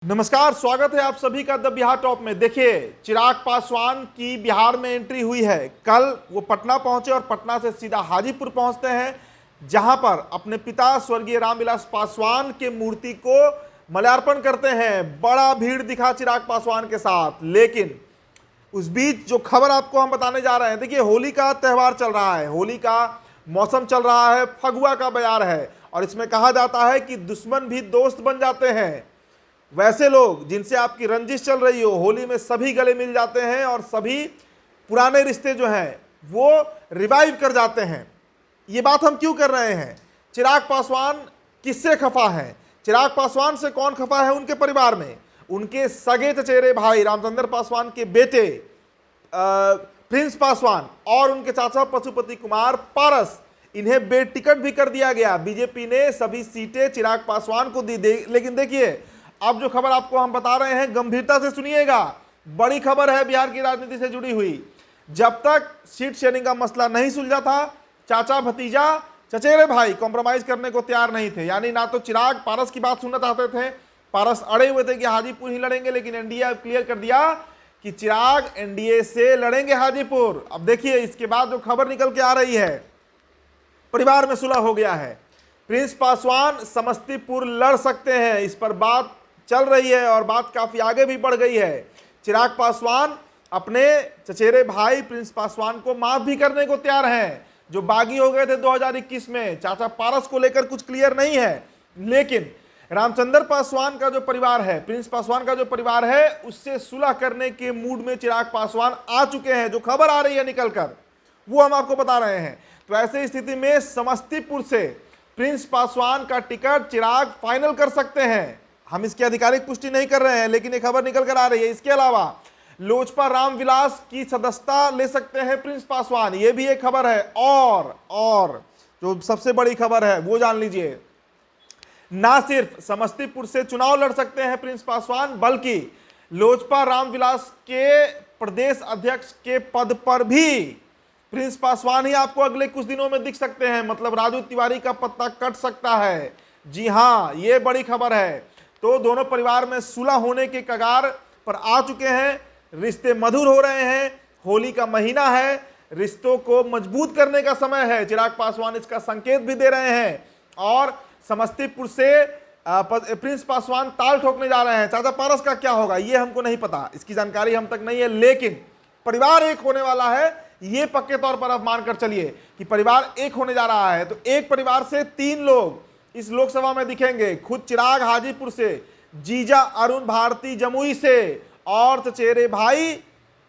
नमस्कार, स्वागत है आप सभी का द बिहार टॉप में। देखिए, चिराग पासवान की बिहार में एंट्री हुई है। कल वो पटना पहुंचे और पटना से सीधा हाजीपुर पहुंचते हैं, जहां पर अपने पिता स्वर्गीय रामविलास पासवान के मूर्ति को माल्यार्पण करते हैं। बड़ा भीड़ दिखा चिराग पासवान के साथ, लेकिन उस बीच जो खबर आपको हम बताने जा रहे हैं, देखिए होली का त्यौहार चल रहा है, होली का मौसम चल रहा है, फगुआ का बयार है और इसमें कहा जाता है कि दुश्मन भी दोस्त बन जाते हैं। वैसे लोग जिनसे आपकी रंजिश चल रही हो, होली में सभी गले मिल जाते हैं और सभी पुराने रिश्ते जो हैं वो रिवाइव कर जाते हैं। ये बात हम क्यों कर रहे हैं? चिराग पासवान किससे खफा है? चिराग पासवान से कौन खफा है? उनके परिवार में उनके सगे चचेरे भाई रामचंद्र पासवान के बेटे प्रिंस पासवान और उनके चाचा पशुपति कुमार पारस, इन्हें बेटिकट भी कर दिया गया। बीजेपी ने सभी सीटें चिराग पासवान को दी। लेकिन देखिए, अब जो खबर आपको हम बता रहे हैं, गंभीरता से सुनिएगा। बड़ी खबर है बिहार की राजनीति से जुड़ी हुई। जब तक सीट शेयरिंग का मसला नहीं सुलझा था, चाचा भतीजा चचेरे भाई कॉम्प्रोमाइज करने को तैयार नहीं थे। यानी ना तो चिराग पारस की बात सुनना चाहते थे, पारस अड़े हुए थे कि हाजीपुर ही लड़ेंगे, लेकिन एनडीए क्लियर कर दिया कि चिराग एनडीए से लड़ेंगे हाजीपुर। अब देखिए, इसके बाद जो खबर निकल के आ रही है, परिवार में सुलह हो गया है। प्रिंस पासवान समस्तीपुर लड़ सकते हैं, इस पर बात चल रही है और बात काफी आगे भी बढ़ गई है। चिराग पासवान अपने चचेरे भाई प्रिंस पासवान को माफ भी करने को तैयार हैं, जो बागी हो गए थे 2021 में। चाचा पारस को लेकर कुछ क्लियर नहीं है, लेकिन रामचंद्र पासवान का जो परिवार है, प्रिंस पासवान का जो परिवार है, उससे सुलह करने के मूड में चिराग पासवान आ चुके हैं। जो खबर आ रही है निकलकर, वो हम आपको बता रहे हैं। तो ऐसी स्थिति में समस्तीपुर से प्रिंस पासवान का टिकट चिराग फाइनल कर सकते हैं। हम इसकी आधिकारिक पुष्टि नहीं कर रहे हैं, लेकिन एक खबर निकल कर आ रही है। इसके अलावा लोजपा रामविलास की सदस्यता ले सकते हैं प्रिंस पासवान, ये भी एक खबर है। और जो सबसे बड़ी खबर है वो जान लीजिए, ना सिर्फ समस्तीपुर से चुनाव लड़ सकते हैं प्रिंस पासवान, बल्कि लोजपा रामविलास के प्रदेश अध्यक्ष के पद पर भी प्रिंस पासवान ही आपको अगले कुछ दिनों में दिख सकते हैं। मतलब राजू तिवारी का पत्ता कट सकता है। जी हां, ये बड़ी खबर है। तो दोनों परिवार में सुलह होने के कगार पर आ चुके हैं, रिश्ते मधुर हो रहे हैं। होली का महीना है, रिश्तों को मजबूत करने का समय है। चिराग पासवान इसका संकेत भी दे रहे हैं और समस्तीपुर से प्रिंस पासवान ताल ठोकने जा रहे हैं। चाचा पारस का क्या होगा ये हमको नहीं पता, इसकी जानकारी हम तक नहीं है, लेकिन परिवार एक होने वाला है, ये पक्के तौर पर आप मानकर चलिए कि परिवार एक होने जा रहा है। तो एक परिवार से 3 लोग इस लोकसभा में दिखेंगे। खुद चिराग हाजीपुर से, जीजा अरुण भारती जमुई से और चचेरे भाई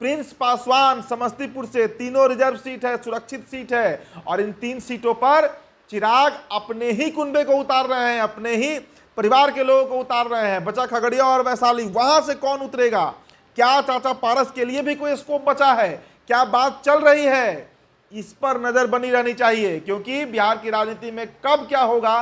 प्रिंस पासवान समस्तीपुर से। तीनों रिजर्व सीट है, सुरक्षित सीट है और इन 3 सीटों पर चिराग अपने ही कुनबे को उतार रहे हैं, अपने ही परिवार के लोगों को उतार रहे हैं। बचा खगड़िया और वैशाली, वहां से कौन उतरेगा? क्या चाचा पारस के लिए भी कोई स्कोप बचा है? क्या बात चल रही है? इस पर नजर बनी रहनी चाहिए, क्योंकि बिहार की राजनीति में कब क्या होगा,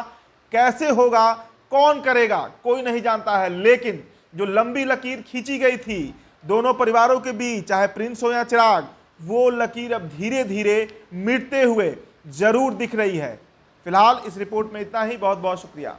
कैसे होगा, कौन करेगा, कोई नहीं जानता है। लेकिन जो लंबी लकीर खींची गई थी दोनों परिवारों के बीच, चाहे प्रिंस हो या चिराग, वो लकीर अब धीरे धीरे मिटते हुए जरूर दिख रही है। फिलहाल इस रिपोर्ट में इतना ही। बहुत बहुत शुक्रिया।